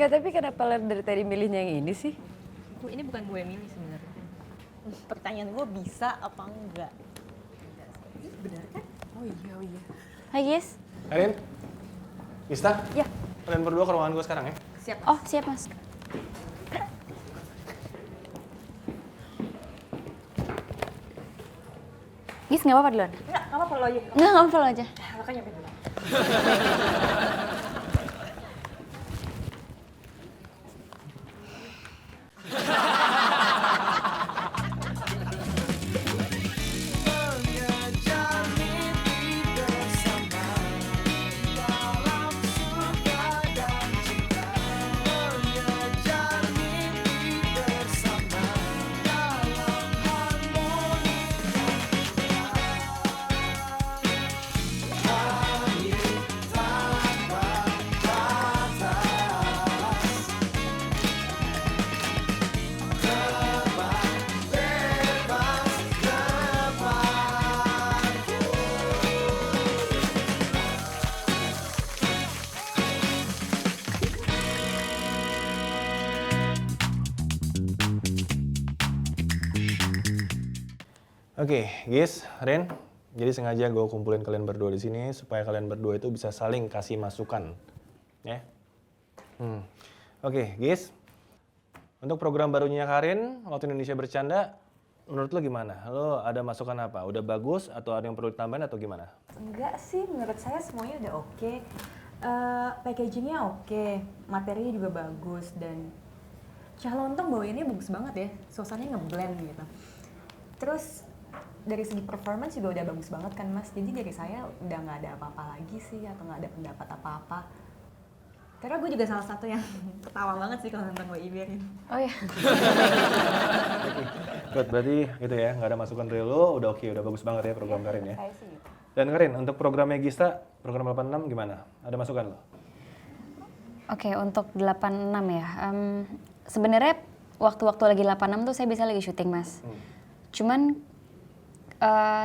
Enggak, tapi kenapa Len dari tadi milihnya yang ini sih? Ini bukan gue milih sebenarnya. Pertanyaan gue bisa apa enggak? Benar kan? Oh iya. Hai guys. Karin, Mista, Ya. kalian berdua ke ruangan gue sekarang ya. Siap. Oh siap mas. Gis nggak apa-apa duluan? Enggak apa-apa lo aja. Nggak apa-apa lo aja. Makanya dulu. Oke, guys, Ren. Jadi sengaja gue kumpulin kalian berdua di sini supaya kalian berdua itu bisa saling kasih masukan, ya. Oke, guys. Untuk program barunya Karin, Waktu Indonesia Bercanda, menurut lo gimana? Lo ada masukan apa? Udah bagus atau ada yang perlu ditambahin atau gimana? Enggak sih, menurut saya semuanya udah oke. Packagingnya oke, materinya juga bagus dan Cah Lontong bawainnya bagus banget ya, suasananya ngeblend gitu. Terus dari segi performance juga udah bagus banget kan mas, jadi dari saya udah nggak ada apa-apa lagi sih atau nggak ada pendapat apa-apa. Karena gue juga salah satu yang ketawa banget sih kalau nonton WIB ini. Oh ya. Good, berarti gitu ya, nggak ada masukan dari lo, udah oke, udah bagus banget ya program Karin ya. Saya sih gitu. Dan Karin, untuk programnya Gista, program 86 gimana? Ada masukan lo? Oke untuk 86 ya. Sebenarnya waktu-waktu lagi 86 tuh saya bisa lagi syuting mas. Cuman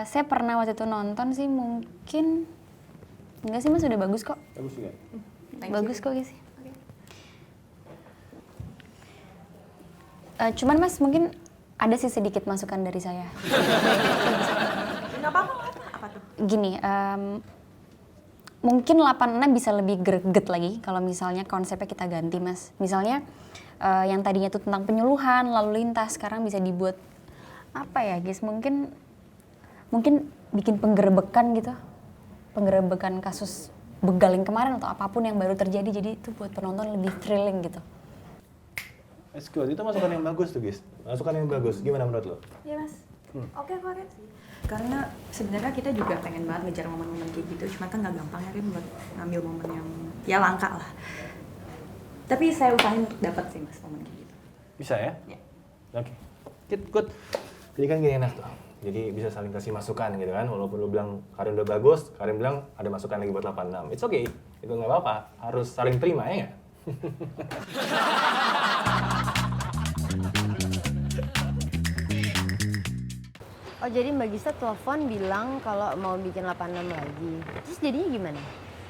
saya pernah waktu itu nonton sih mungkin enggak sih mas udah bagus kok. Bagus juga. Bagus kok guys. Cuman mas mungkin ada sih sedikit masukan dari saya. Nggak apa-apa, apa tuh? Gini, mungkin 86 bisa lebih greget lagi kalau misalnya konsepnya kita ganti mas. Misalnya yang tadinya tuh tentang penyuluhan, lalu lintas, sekarang bisa dibuat apa ya guys, mungkin bikin penggerebekan gitu. Penggerebekan kasus begal yang kemarin atau apapun yang baru terjadi, jadi itu buat penonton lebih thrilling gitu. That's good, itu masukan yang bagus tuh guys. Masukan yang bagus, gimana menurut lo? Iya mas, oke Ren. Karena sebenarnya kita juga pengen banget ngejar momen-momen kayak gitu, cuman kan nggak gampang ya Rin buat ngambil momen yang ya langka lah. Tapi saya usahain dapat sih mas momen kayak gitu. Bisa ya? Ya. Oke, good. Jadi kan gini enak tuh. Jadi bisa saling kasih masukan gitu kan. Walaupun lu bilang Karin udah bagus, Karin bilang ada masukan lagi buat 86. It's okay, itu nggak apa-apa. Harus saling terima ya nggak? Oh jadi Mbak Gista telepon bilang kalau mau bikin 86 lagi. Terus jadinya gimana?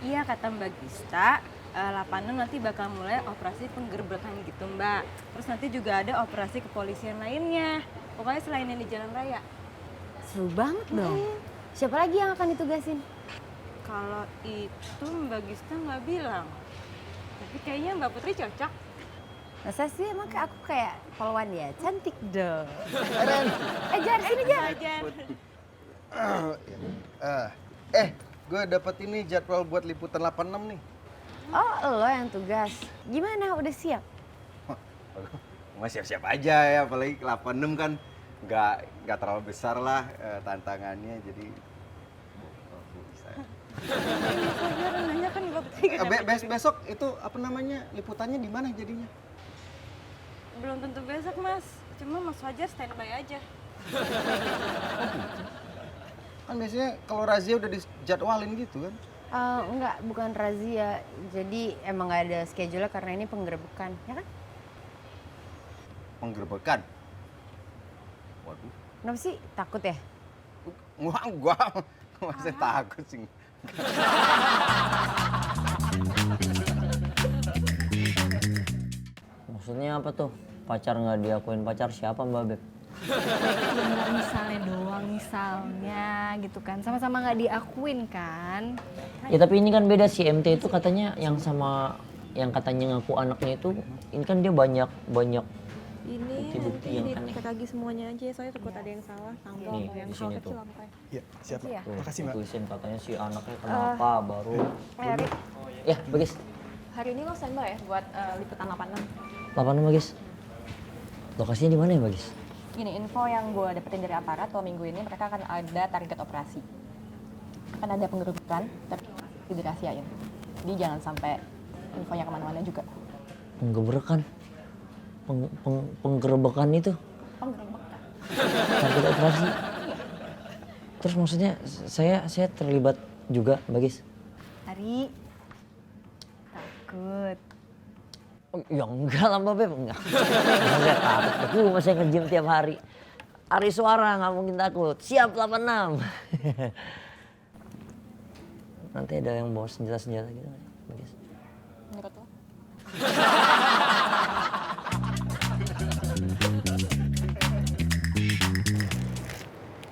Iya kata Mbak Gista, 86 nanti bakal mulai operasi penggerbekan gitu Mbak. Terus nanti juga ada operasi kepolisian lainnya. Pokoknya selain yang di jalan raya. Seru banget dong. Siapa lagi yang akan ditugasin? Kalau itu Mbak Gista nggak bilang. Tapi kayaknya Mbak Putri cocok. Masa sih emang aku kayak polwan ya? Cantik dong. Jar, sini Jar. Gue dapet ini jadwal buat liputan 86 nih. Oh lo yang tugas. Gimana udah siap? Mas siap-siap aja ya, apalagi 86 kan nggak terlalu besar lah tantangannya, jadi bisa. Nanya kan Mbak Putri Besok itu apa namanya liputannya di mana jadinya? belum tentu besok Mas. Cuma Mas Fajar standby aja. Kan biasanya kalau razia udah dijadwalin gitu kan? Enggak, bukan razia. Jadi emang gak ada schedule karena ini penggerebekan, ya kan? Penggerbekan? Waduh. Kenapa sih? Takut ya? Wah, gua masih takut sih. Maksudnya apa tuh? Pacar nggak diakuin pacar siapa Mbak Beb? Bener misalnya doang, misalnya gitu kan. Sama-sama nggak diakuin kan. Ya tapi ini kan beda, si MT itu katanya yang sama yang katanya ngaku anaknya itu, ini kan dia banyak Ini bukti-bukti yang nanti aneh. dicek lagi semuanya aja, soalnya takut ada yang salah, tambah Nih, yang di hal sini kecil tuh. apa. Iya, siap. Iya. Makasih, Mbak. Tulisin katanya si anaknya kenapa baru. Ri, Ya, Bagis. hari ini lo standby ya buat liputan 86? 86 Bagis. Lokasinya di mana ya Bagis? Gini, info yang gue dapetin dari aparat kalau minggu ini mereka akan ada target operasi. Akan ada penggerbekan, tapi tidak dirahasiain. Jadi jangan sampai infonya kemana-mana juga. Penggerebekan. Penggerebekan itu. Penggerbekan. Target operasi. Terus maksudnya saya terlibat juga Bagis. Ari, takut. Oh, ya enggak lah Mbak Beb, enggak. Saya takut, aku masih nge-gym tiap hari. Ari suara nggak mungkin takut. Siap 86. Nanti ada yang bawa senjata-senjata gitu kan, Bagis. Menurut lo?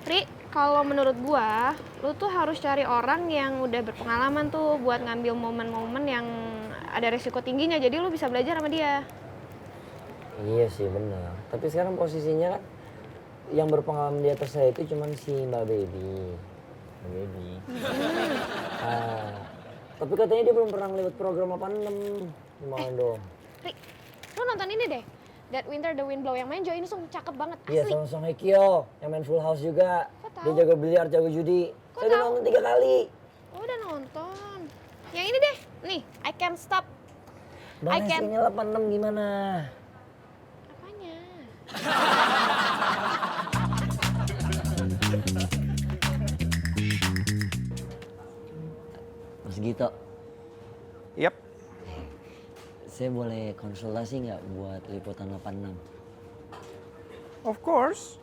Ri, kalau menurut gua, lu tuh harus cari orang yang udah berpengalaman tuh buat ngambil momen-momen yang ada resiko tingginya. Jadi lu bisa belajar sama dia. Iya sih benar. Tapi sekarang posisinya kan yang berpengalaman di atas saya itu cuman si Mbak Baby. Mbak Baby. Tapi katanya dia belum pernah lewat program 86. Gimana dong? Ri, lu nonton ini deh. That Winter the Wind Blow yang main Jo In Sung, cakep banget, Iya asli. sama Song Hye Kyo yang main Full House juga. Kok Dia tahu? jago biliar, jago judi. Kok Saya udah tahu? nonton 3 kali. Oh, udah nonton. Yang ini deh, nih, I Can't Stop. I Bahas can- ini 86 gimana? Apanya? Mas Gito, Yap. saya boleh konsultasi nggak buat liputan 86? Of course.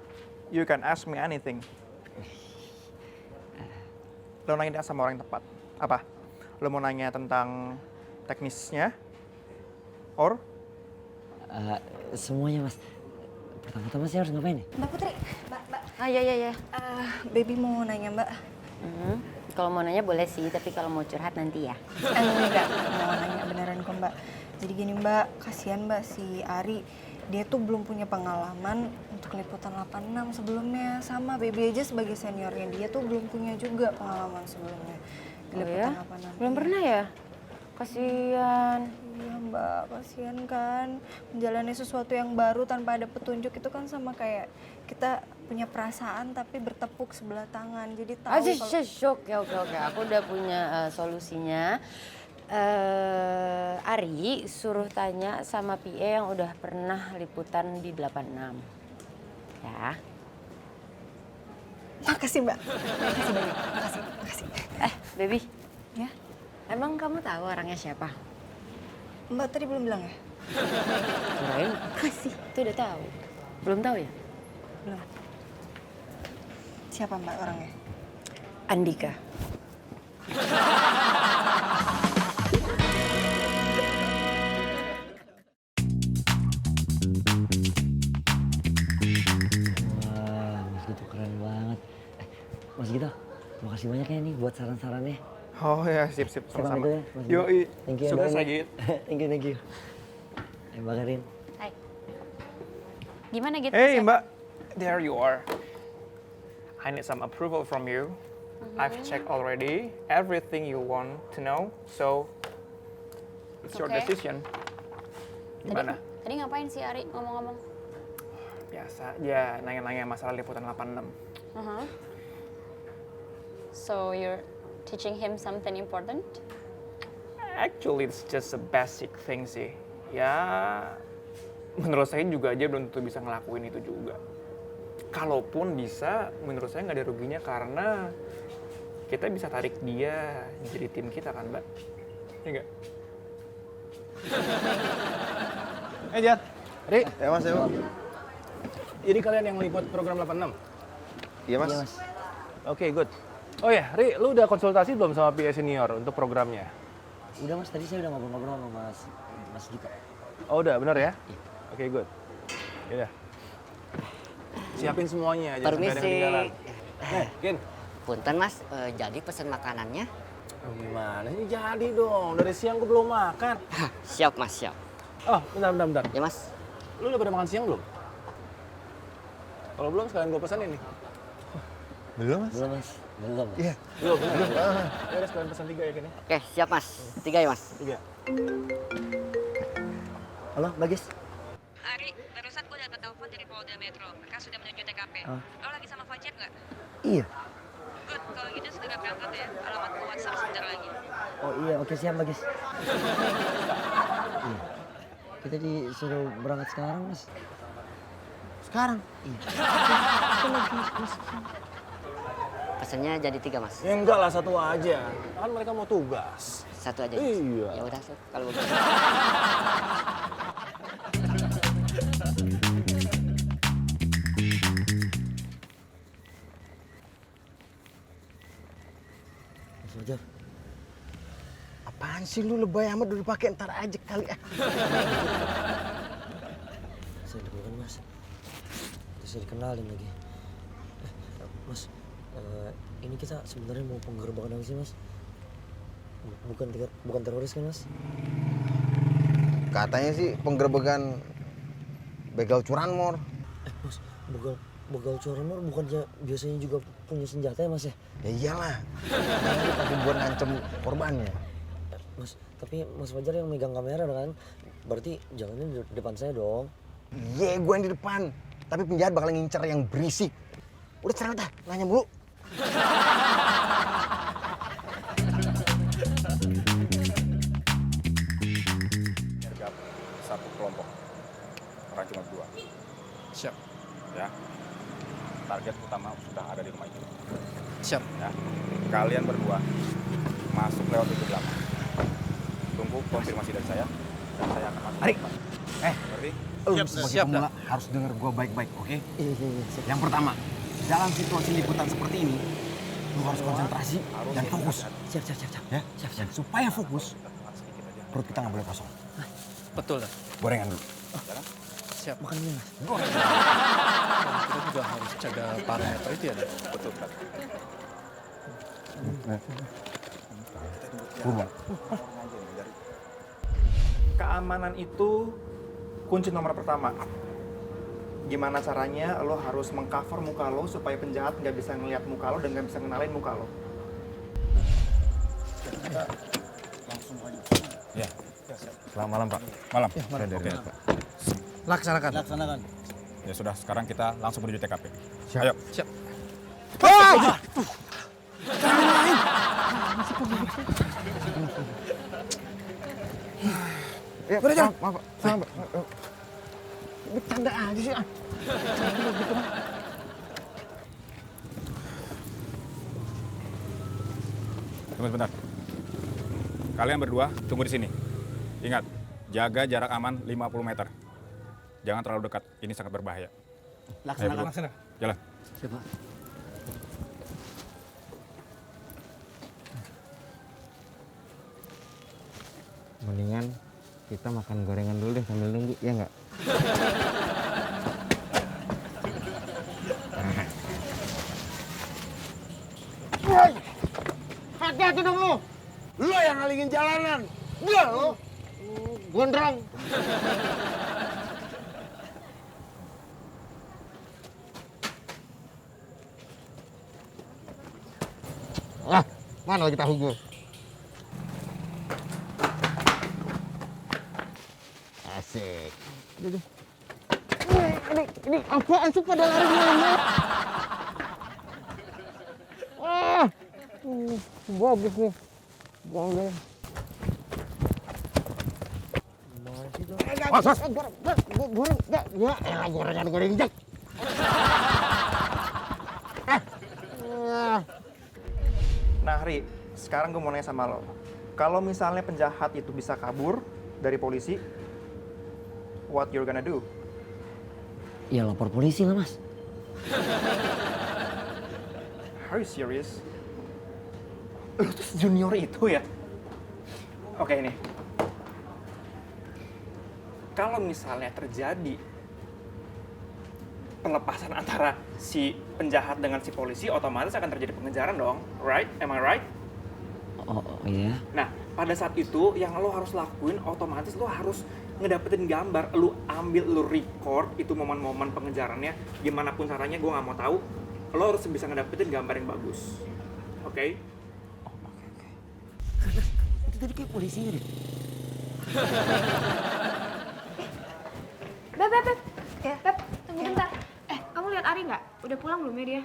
You can ask me anything. Lo nanya sama orang yang tepat. Apa? Lo mau nanya tentang teknisnya? Or? Semuanya mas. Pertama-tama saya harus ngapain ya? Mbak Putri, Mbak. Ah, ya. Baby mau nanya Mbak. Kalau mau nanya boleh sih, tapi kalau mau curhat nanti ya. Enggak, mau nanya beneran kok Mbak. Jadi gini Mbak, kasihan Mbak si Ari. Dia tuh belum punya pengalaman untuk liputan 86 sebelumnya. Sama Baby aja sebagai seniornya dia tuh belum punya juga pengalaman sebelumnya di Oh liputan ya? 86. Belum pernah ya? Kasihan. Iya Mbak, kasihan kan. Menjalani sesuatu yang baru tanpa ada petunjuk itu kan sama kayak kita punya perasaan tapi bertepuk sebelah tangan. Jadi tahu kalau... Oke. Aku udah punya solusinya. Ari suruh tanya sama PA yang udah pernah liputan di 86. Ya. Makasih Mbak. Makasih banyak. Makasih. Baby. Ya? Emang kamu tahu orangnya siapa? Mbak tadi belum bilang ya? Kirain masih. Itu udah tahu. Belum tahu ya? Belum. Siapa Mbak orangnya? Andika. Wah, Mas Gito keren banget. Mas Gito, makasih banyak ya nih buat saran-sarannya. Oh ya, sip. Saya Sama-sama. pamit dulu ya, Mas Gito. Yoi. Thank you. Sukses doain lagi. Thank you. Mbak Karin. Hai. Gimana gitu? Hey Mbak, there you are. I need some approval from you. I've checked already everything you want to know, so it's your Okay. decision. Gimana? Tadi ngapain sih Ari ngomong-ngomong? Biasa aja nanya-nanya masalah liputan 86. So you're teaching him something important? Actually, it's just a basic thing sih. Ya, menurut saya juga aja belum tentu bisa ngelakuin itu juga. Kalaupun bisa, menurut saya nggak ada ruginya karena kita bisa tarik dia jadi tim kita kan, Mbak? Iya nggak? Jat, Ri, Ya mas, ya mas. jadi kalian yang liput program 86? Iya mas. Iya mas. Oke, good. Oh ya, Ri, lu udah konsultasi belum sama PA senior untuk programnya? Udah mas, tadi saya udah ngobrol-ngobrol sama Mas Gito. Oh udah, bener ya? Oke, good. Ya. Siapin semuanya, jangan sampai ada yang ketinggalan. Kin. Punten mas, jadi pesan makanannya? Gimana ini jadi dong? Dari siang gue belum makan. Siap mas, siap. Oh, bentar. Ya mas. Lu udah pada makan siang belum? Kalau belum sekalian gue pesan ini. Belum mas? Belum mas, belum. Iya. Belum. Ya udah sekalian pesan 3 ya Kin. Oke, siap mas. 3 ya mas. 3. Halo, Bagus. Ari, barusan gue dapat telepon dari Polda Metro. Mereka sudah menuju TKP. Lo lagi sama Fajar nggak? Iya. Good, kalau gitu segera berangkat ya. Alamat ke WhatsApp sebentar lagi. Oh iya, oke siap Bagus. Iya. Kita disuruh berangkat sekarang mas. Sekarang? Iya. Pesannya jadi 3 mas. Ya enggak lah, 1 aja. Kan mereka mau tugas. 1 aja. Iya. Ya udah, kalau begitu. Mas Fajar. Apaan sih lu lebay amat udah dipakai, ntar aja kali ah. Saya deg-degan mas. Terus saya dikenalin lagi. Mas, ini kita sebenarnya mau penggerbekan apa sih mas? Bukan teroris kan mas? Katanya sih penggerebekan begal curanmor. Mas, begal curanmor bukannya biasanya juga punya senjata ya mas ya? Ya iyalah. Karena dipakai buat ngancem korbannya. Mas, tapi Mas Fajar yang megang kamera kan? Berarti jalannya di depan saya dong. Iya, gue yang di depan. Tapi penjahat bakal ngincer yang berisik. Udah cerah dah, nanya mulu. Nyergap 1 kelompok. Orang cuma 2. Siap. Ya. Target utama sudah ada di rumah itu. Siap. Ya. Kalian berdua masuk lewat pintu belakang. Tunggu konfirmasi dari saya dan saya akan masuk. Ari. Ngerti? Lu sebagai pemula harus denger gue baik-baik, oke? Iya. Yang pertama, dalam situasi liputan seperti ini, lu harus konsentrasi dan fokus. Siap. Ya? Dan supaya fokus, perut kita nggak boleh kosong. Betul. Gorengan dulu. Siap. Makan dulu mas. Kita juga harus jaga parameter itu ya. Betul, Kak. Keamanan itu kunci nomor pertama. Gimana caranya lo harus mengcover muka lo supaya penjahat nggak bisa ngeliat muka lo dan nggak bisa ngenalin muka lo. Langsung aja. Ya. Selamat malam, Pak. Malam. Ya, malam. Oke. Laksanakan. Ya sudah, sekarang kita langsung menuju TKP. Siap. Ayo. Siap. Ya, maaf, Pak. Salam, Pak. Bercanda aja sih, ah. Tunggu sebentar. Kalian berdua tunggu di sini. Ingat, jaga jarak aman 50 meter. Jangan terlalu dekat, ini sangat berbahaya. Laksanakan. Jalan. Siap Pak. Mendingan kita makan gorengan dulu deh sambil nunggu, ya nggak? Hati-hati dong lu! Lu yang ngalingin jalanan! Gua lu! Gondrong! Ah, mana lagi tahu gue? Asik. Ini apaan sih pada lari mana? Bagus nih. Boleh. Goreng. Nah, Ri, sekarang gue mau nanya sama lo. Kalau misalnya penjahat itu bisa kabur dari polisi, what you're gonna do? Ya lapor polisi lah mas. Are you serious? Lo tuh junior itu ya? Oke, ini. kalau misalnya terjadi pelepasan antara si penjahat dengan si polisi, otomatis akan terjadi pengejaran dong, right? Am I right? Oh iya. Nah, pada saat itu yang lo harus lakuin otomatis lo harus ngedapetin gambar, lo ambil, lo record itu momen-momen pengejarannya, gimana pun caranya gue nggak mau tahu, lo harus bisa ngedapetin gambar yang bagus, oke? Itu tadi kayak polisinya deh. Beb. Ya, Beb, tunggu bentar. Kamu lihat Ari nggak? Udah pulang belum ya dia?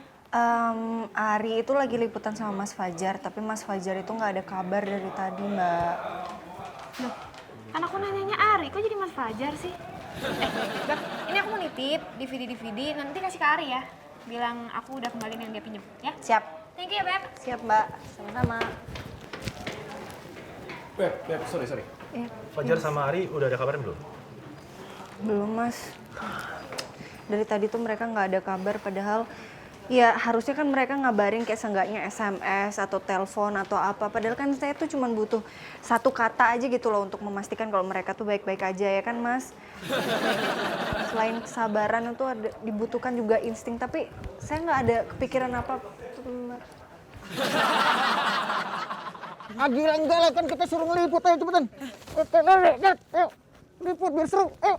Ari itu lagi liputan sama Mas Fajar, tapi Mas Fajar itu nggak ada kabar dari tadi, Mbak. Loh, kan aku nanyanya Ari, kok jadi Mas Fajar sih? Beb, ini aku mau nitip DVD, nanti kasih ke Ari ya. Bilang aku udah kembaliin yang dia pinjem, ya? Siap. Thank you ya, Beb. Siap, Mbak. Sama-sama. Beb, sorry. Ya, Fajar sama Ari udah ada kabarnya belum? belum, Mas. Dari tadi tuh mereka nggak ada kabar, padahal ya harusnya kan mereka ngabarin kayak seenggaknya SMS atau telepon atau apa. Padahal kan saya tuh cuma butuh satu kata aja gitu loh untuk memastikan kalau mereka tuh baik-baik aja ya kan, Mas. Selain kesabaran itu ada, dibutuhkan juga insting, tapi saya nggak ada kepikiran apa. Gila enggak lah, kan kita suruh ngeliput, ayo cepetan. Ayo, liput biar seru, ayo.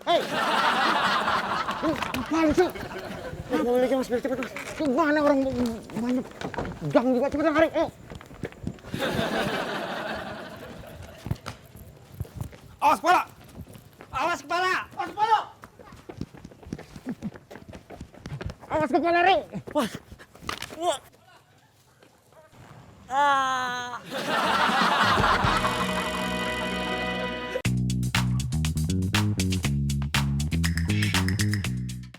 Hei, apaan sih? Boleh aja mas, biar cepet mas. Gimana orang banyak gang juga, cepetan lari, ayo. Awas kepala! Awas kepala! Awas kepala! Awas kepala, Ri! Wah! Wah!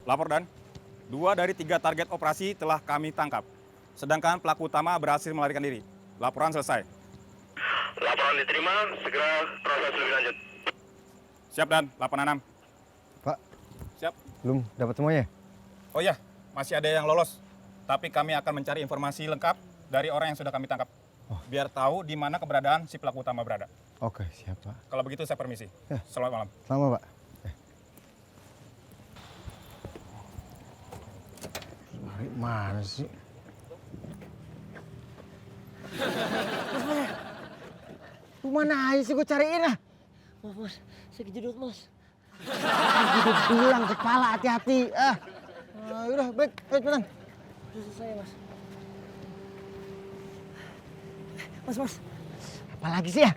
Lapor Dan, 2 dari 3 target operasi telah kami tangkap. Sedangkan pelaku utama berhasil melarikan diri. Laporan selesai. Laporan diterima, segera proses lebih lanjut. Siap Dan, 86. Pak. Siap. Belum dapat semuanya? Oh iya, masih ada yang lolos. Tapi kami akan mencari informasi lengkap dari orang yang sudah kami tangkap. Biar tahu di mana keberadaan si pelaku utama berada. Oke, siap Pak. Kalau begitu saya permisi. Ya. Selamat malam. Selamat Pak. Mana sih? Lu mana aja sih gue cariin ah? Maaf mas, saya kejedot mas. Gue bilang kepala hati-hati. Udah baik, ayo cepetan. Udah selesai mas. Mas. Apa lagi sih ya?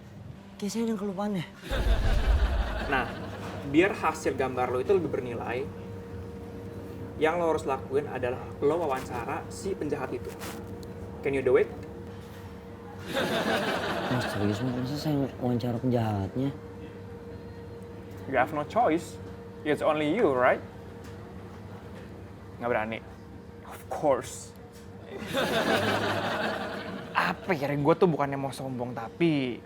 Kayak saya yang kelupaan ya. Nah, biar hasil gambar lo itu lebih bernilai, yang lo harus lakuin adalah lo wawancara si penjahat itu. Can you do it? Mas serius mas, masa saya wawancara penjahatnya? You have no choice. It's only you, right? Nggak berani? Of course. Apa ya, gue tuh bukannya mau sombong, tapi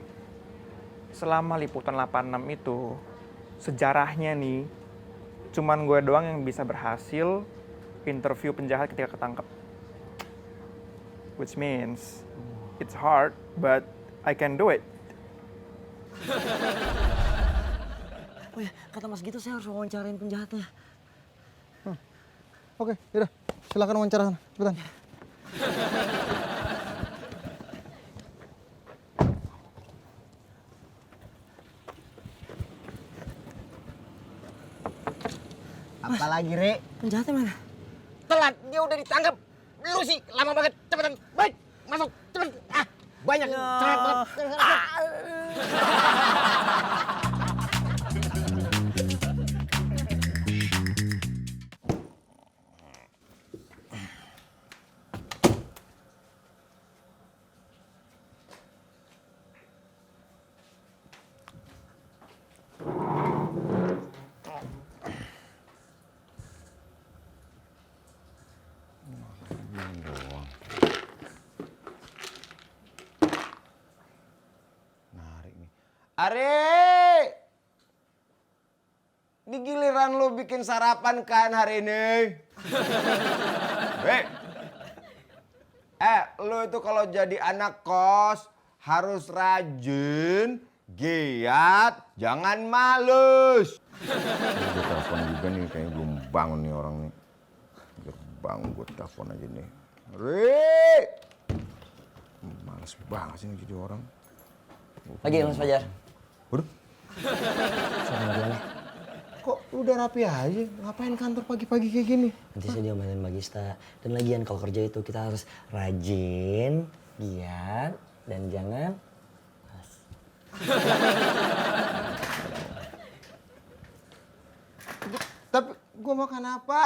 selama liputan 86 itu, sejarahnya nih, cuman gue doang yang bisa berhasil interview penjahat ketika ketangkep. Which means, it's hard, but I can do it. Oh ya, kata mas gitu saya harus wawancarain penjahatnya. Oke, yaudah. Silakan wawancara sana, cepetan. Apalagi, Re? Penjahatnya mana? Telat, dia udah ditangkap. Lu sih lama banget, cepetan. Baik, masuk, cepet. Banyak, cepet banget. Ari! Di giliran lo bikin sarapan kan hari ini? Lu itu kalau jadi anak kos harus rajin, giat, jangan malus. Gue telepon juga nih, kayaknya belum bangun nih orang nih. Biar bangun gue telepon aja nih. Ri! Males banget sih jadi orang. Lagi Mas Fajar. Waduh. Saya dengar dulu nih. Kok udah rapi aja? Ngapain kantor pagi-pagi kayak gini? Nanti saya diomelin Mbak Gista. Dan lagian kalau kerja itu kita harus rajin, giat, dan jangan malas. Tapi gue makan apa?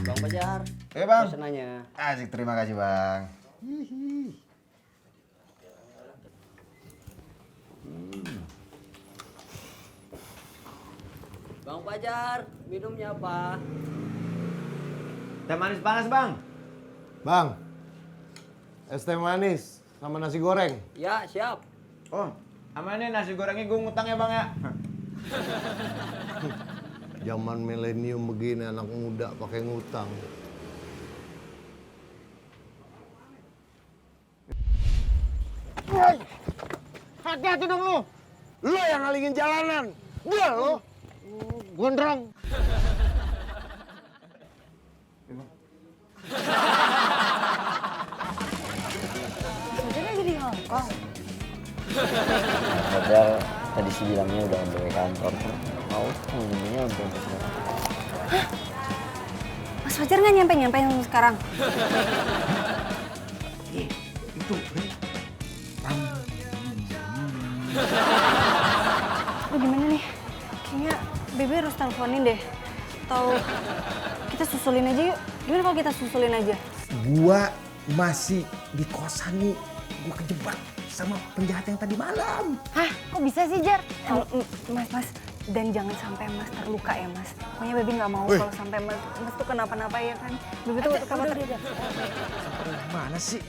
Bang Fajar. Bang. Pesanannya. Asik, terima kasih bang. Bang Fajar, minumnya apa? Teh manis panas bang. Bang, es teh manis sama nasi goreng. Ya, siap. Oh, sama ini nasi gorengnya gue ngutang ya bang ya. Zaman milenium begini anak muda pakai ngutang. Woi, hati-hati dong lu. Lu yang ngalingin jalanan. Gua lo. Gondrong. Saudara jadi Hongkong. Fajar tadi sih bilangnya udah on the way kantor. Mau ngomongnya on the way sekarang. Mas Fajar nggak nyampe sekarang? Itu, Lu gimana nih? Kayaknya Bebe harus teleponin deh. Atau kita susulin aja yuk. Gimana kalau kita susulin aja? Gua masih di kosan nih. Gua kejebak sama penjahat yang tadi malam. Hah? Kok bisa sih, Jar? Mas. Dan jangan sampai Mas terluka ya, Mas. Pokoknya Bebe nggak mau kalau sampai Mas tuh kenapa-napa ya kan. Bebe tuh Mana sih?